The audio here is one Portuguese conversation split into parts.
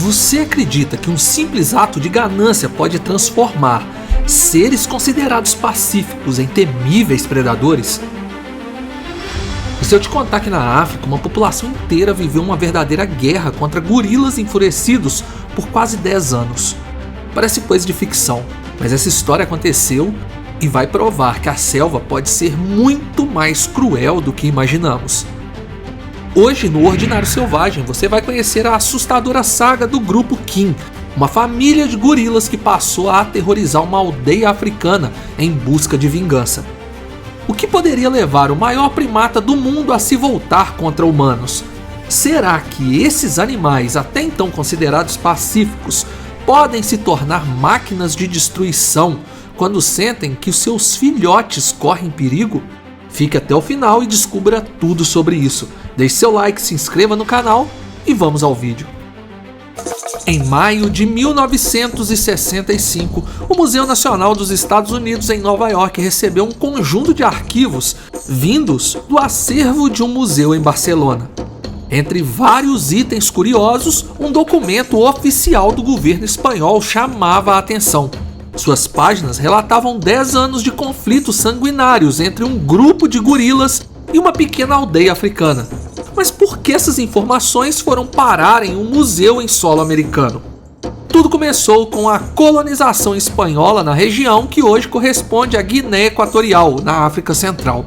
Você acredita que um simples ato de ganância pode transformar seres considerados pacíficos em temíveis predadores? E se eu te contar que na África uma população inteira viveu uma verdadeira guerra contra gorilas enfurecidos por quase 10 anos? Parece coisa de ficção, mas essa história aconteceu e vai provar que a selva pode ser muito mais cruel do que imaginamos. Hoje, no Ordinário Selvagem, você vai conhecer a assustadora saga do Grupo Kin, uma família de gorilas que passou a aterrorizar uma aldeia africana em busca de vingança. O que poderia levar o maior primata do mundo a se voltar contra humanos? Será que esses animais, até então considerados pacíficos, podem se tornar máquinas de destruição quando sentem que os seus filhotes correm perigo? Fique até o final e descubra tudo sobre isso. Deixe seu like, se inscreva no canal e vamos ao vídeo. Em maio de 1965, o Museu Nacional dos Estados Unidos em Nova York recebeu um conjunto de arquivos vindos do acervo de um museu em Barcelona. Entre vários itens curiosos, um documento oficial do governo espanhol chamava a atenção. Suas páginas relatavam 10 anos de conflitos sanguinários entre um grupo de gorilas e uma pequena aldeia africana. Mas por que essas informações foram parar em um museu em solo americano? Tudo começou com a colonização espanhola na região que hoje corresponde à Guiné Equatorial, na África Central.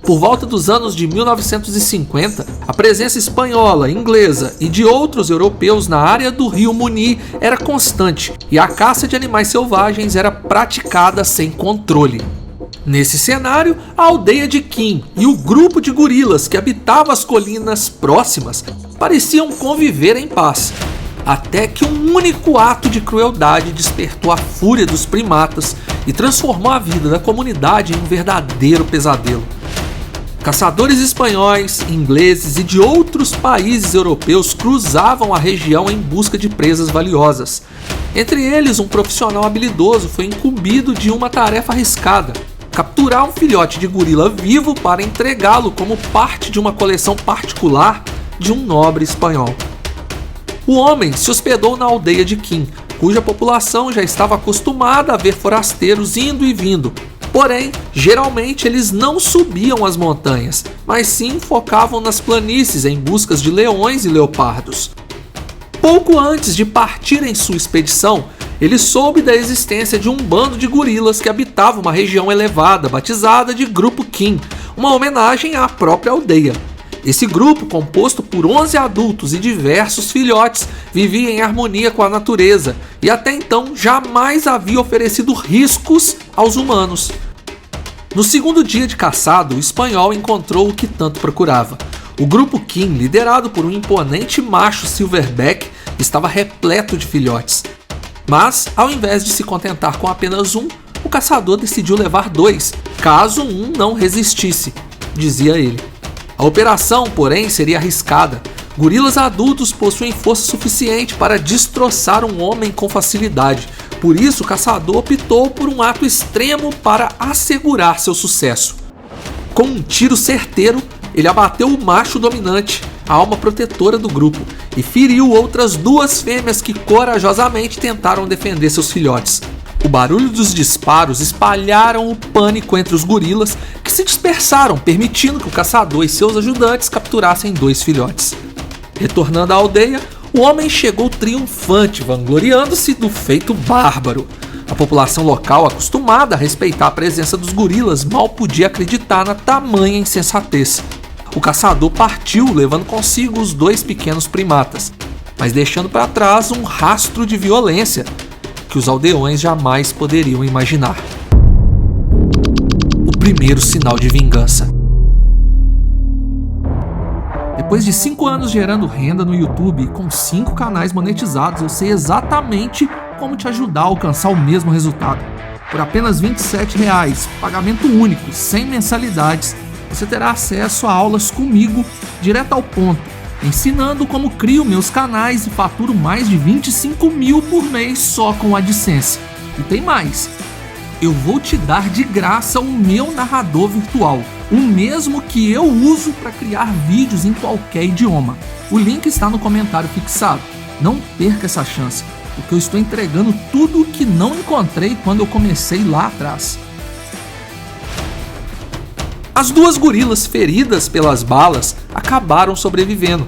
Por volta dos anos de 1950, a presença espanhola, inglesa e de outros europeus na área do rio Muni era constante e a caça de animais selvagens era praticada sem controle. Nesse cenário, a aldeia de Kin e o grupo de gorilas que habitava as colinas próximas pareciam conviver em paz, até que um único ato de crueldade despertou a fúria dos primatas e transformou a vida da comunidade em um verdadeiro pesadelo. Caçadores espanhóis, ingleses e de outros países europeus cruzavam a região em busca de presas valiosas. Entre eles, um profissional habilidoso foi incumbido de uma tarefa arriscada: capturar um filhote de gorila vivo para entregá-lo como parte de uma coleção particular de um nobre espanhol. O homem se hospedou na aldeia de Kin, cuja população já estava acostumada a ver forasteiros indo e vindo. Porém, geralmente eles não subiam as montanhas, mas sim focavam nas planícies em busca de leões e leopardos. Pouco antes de partir em sua expedição, ele soube da existência de um bando de gorilas que habitava uma região elevada, batizada de Grupo Kin, uma homenagem à própria aldeia. Esse grupo, composto por 11 adultos e diversos filhotes, vivia em harmonia com a natureza e até então jamais havia oferecido riscos aos humanos. No segundo dia de caçada, o espanhol encontrou o que tanto procurava. O Grupo Kin, liderado por um imponente macho silverback, estava repleto de filhotes. Mas, ao invés de se contentar com apenas um, o caçador decidiu levar 2, caso um não resistisse, dizia ele. A operação, porém, seria arriscada. Gorilas adultos possuem força suficiente para destroçar um homem com facilidade. Por isso, o caçador optou por um ato extremo para assegurar seu sucesso. Com um tiro certeiro, ele abateu o macho dominante, a alma protetora do grupo, e feriu outras 2 fêmeas que corajosamente tentaram defender seus filhotes. O barulho dos disparos espalharam o pânico entre os gorilas, que se dispersaram, permitindo que o caçador e seus ajudantes capturassem 2 filhotes. Retornando à aldeia, o homem chegou triunfante, vangloriando-se do feito bárbaro. A população local, acostumada a respeitar a presença dos gorilas, mal podia acreditar na tamanha insensatez. O caçador partiu, levando consigo os 2 pequenos primatas, mas deixando para trás um rastro de violência que os aldeões jamais poderiam imaginar. O primeiro sinal de vingança. Depois de 5 anos gerando renda no YouTube e com 5 canais monetizados, eu sei exatamente como te ajudar a alcançar o mesmo resultado. Por apenas R$ 27,00, pagamento único, sem mensalidades, você terá acesso a aulas comigo, direto ao ponto, ensinando como crio meus canais e faturo mais de 25 mil por mês só com o AdSense. E tem mais, eu vou te dar de graça o meu narrador virtual, o mesmo que eu uso para criar vídeos em qualquer idioma. O link está no comentário fixado. Não perca essa chance, porque eu estou entregando tudo o que não encontrei quando eu comecei lá atrás. As duas gorilas feridas pelas balas acabaram sobrevivendo.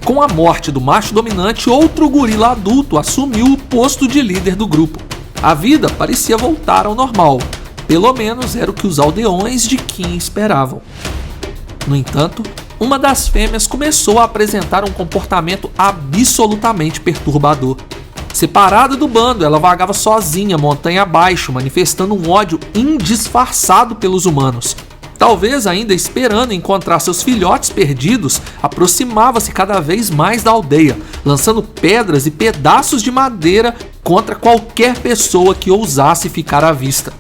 Com a morte do macho dominante, outro gorila adulto assumiu o posto de líder do grupo. A vida parecia voltar ao normal. Pelo menos era o que os aldeões de Kim esperavam. No entanto, uma das fêmeas começou a apresentar um comportamento absolutamente perturbador. Separada do bando, ela vagava sozinha, montanha abaixo, manifestando um ódio indisfarçado pelos humanos. Talvez ainda esperando encontrar seus filhotes perdidos, aproximava-se cada vez mais da aldeia, lançando pedras e pedaços de madeira contra qualquer pessoa que ousasse ficar à vista.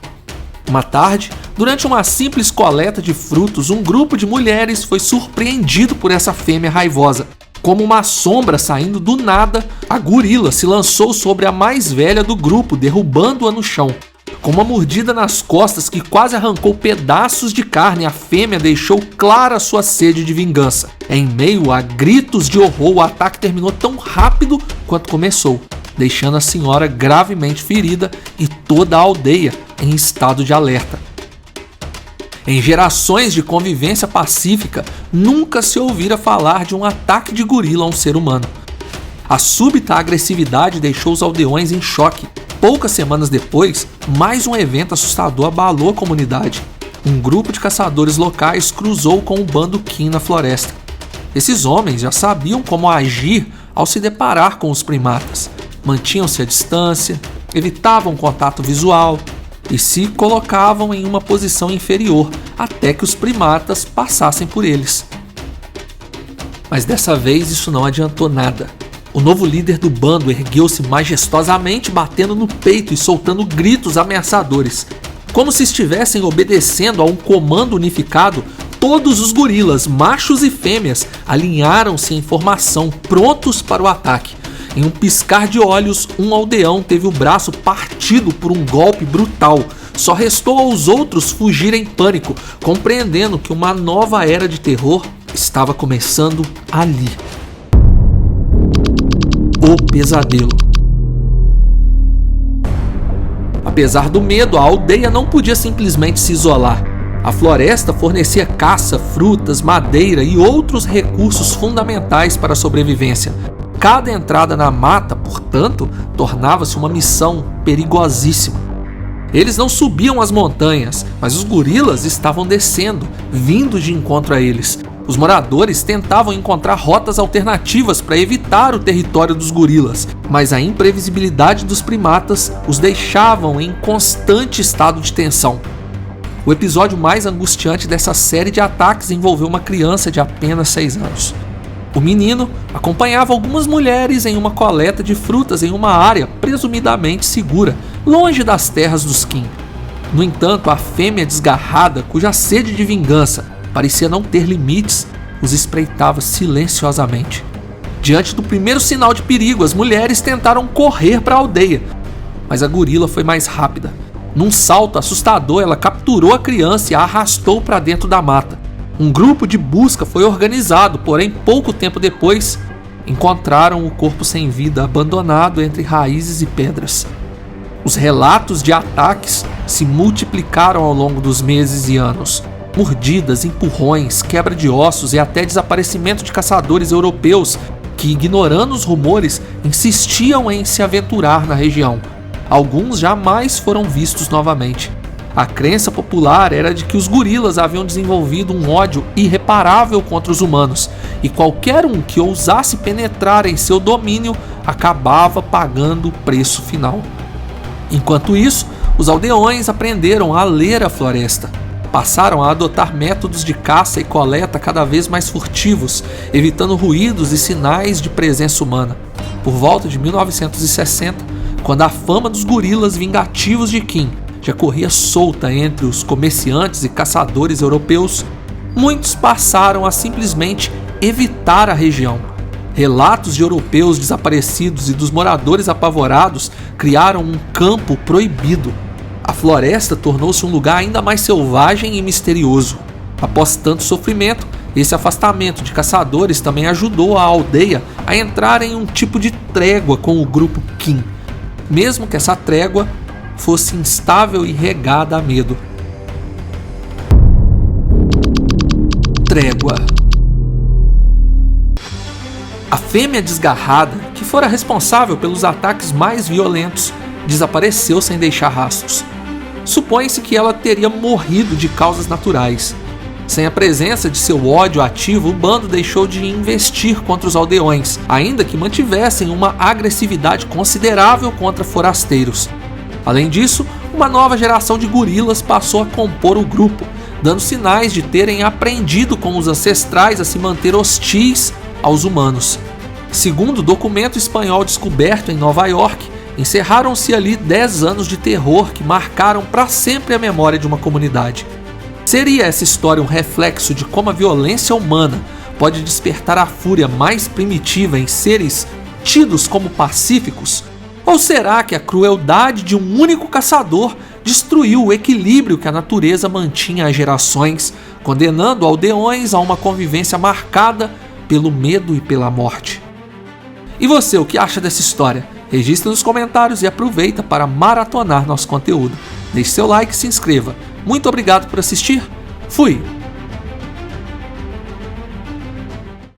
Uma tarde, durante uma simples coleta de frutos, um grupo de mulheres foi surpreendido por essa fêmea raivosa. Como uma sombra saindo do nada, a gorila se lançou sobre a mais velha do grupo, derrubando-a no chão. Com uma mordida nas costas que quase arrancou pedaços de carne, a fêmea deixou clara sua sede de vingança. Em meio a gritos de horror, o ataque terminou tão rápido quanto começou, deixando a senhora gravemente ferida e toda a aldeia em estado de alerta. Em gerações de convivência pacífica, nunca se ouvira falar de um ataque de gorila a um ser humano. A súbita agressividade deixou os aldeões em choque. Poucas semanas depois, mais um evento assustador abalou a comunidade. Um grupo de caçadores locais cruzou com o bando Kim na floresta. Esses homens já sabiam como agir ao se deparar com os primatas. Mantinham-se à distância, evitavam contato visual e se colocavam em uma posição inferior até que os primatas passassem por eles. Mas dessa vez isso não adiantou nada. O novo líder do bando ergueu-se majestosamente, batendo no peito e soltando gritos ameaçadores. Como se estivessem obedecendo a um comando unificado, todos os gorilas, machos e fêmeas, alinharam-se em formação, prontos para o ataque. Em um piscar de olhos, um aldeão teve o braço partido por um golpe brutal. Só restou aos outros fugir em pânico, compreendendo que uma nova era de terror estava começando ali. O pesadelo. Apesar do medo, a aldeia não podia simplesmente se isolar. A floresta fornecia caça, frutas, madeira e outros recursos fundamentais para a sobrevivência. Cada entrada na mata, portanto, tornava-se uma missão perigosíssima. Eles não subiam as montanhas, mas os gorilas estavam descendo, vindo de encontro a eles. Os moradores tentavam encontrar rotas alternativas para evitar o território dos gorilas, mas a imprevisibilidade dos primatas os deixavam em constante estado de tensão. O episódio mais angustiante dessa série de ataques envolveu uma criança de apenas 6 anos. O menino acompanhava algumas mulheres em uma coleta de frutas em uma área presumidamente segura, longe das terras dos Kim. No entanto, a fêmea desgarrada, cuja sede de vingança parecia não ter limites, os espreitava silenciosamente. Diante do primeiro sinal de perigo, as mulheres tentaram correr para a aldeia, mas a gorila foi mais rápida. Num salto assustador, ela capturou a criança e a arrastou para dentro da mata. Um grupo de busca foi organizado, porém pouco tempo depois, encontraram o corpo sem vida abandonado entre raízes e pedras. Os relatos de ataques se multiplicaram ao longo dos meses e anos. Mordidas, empurrões, quebra de ossos e até desaparecimento de caçadores europeus que, ignorando os rumores, insistiam em se aventurar na região. Alguns jamais foram vistos novamente. A crença popular era de que os gorilas haviam desenvolvido um ódio irreparável contra os humanos, e qualquer um que ousasse penetrar em seu domínio acabava pagando o preço final. Enquanto isso, os aldeões aprenderam a ler a floresta. Passaram a adotar métodos de caça e coleta cada vez mais furtivos, evitando ruídos e sinais de presença humana. Por volta de 1960, quando a fama dos gorilas vingativos de Kim já corria solta entre os comerciantes e caçadores europeus, muitos passaram a simplesmente evitar a região. Relatos de europeus desaparecidos e dos moradores apavorados criaram um campo proibido. A floresta tornou-se um lugar ainda mais selvagem e misterioso. Após tanto sofrimento, Esse afastamento de caçadores também ajudou a aldeia a entrar em um tipo de trégua com o grupo Kim, mesmo que essa trégua fosse instável e regada a medo. Trégua. A fêmea desgarrada, que fora responsável pelos ataques mais violentos, desapareceu sem deixar rastros. Supõe-se que ela teria morrido de causas naturais. Sem a presença de seu ódio ativo, o bando deixou de investir contra os aldeões, ainda que mantivessem uma agressividade considerável contra forasteiros. Além disso, uma nova geração de gorilas passou a compor o grupo, dando sinais de terem aprendido com os ancestrais a se manter hostis aos humanos. Segundo o documento espanhol descoberto em Nova York, encerraram-se ali 10 anos de terror que marcaram para sempre a memória de uma comunidade. Seria essa história um reflexo de como a violência humana pode despertar a fúria mais primitiva em seres tidos como pacíficos? Ou será que a crueldade de um único caçador destruiu o equilíbrio que a natureza mantinha há gerações, condenando aldeões a uma convivência marcada pelo medo e pela morte? E você, o que acha dessa história? Registre nos comentários e aproveita para maratonar nosso conteúdo. Deixe seu like e se inscreva. Muito obrigado por assistir. Fui!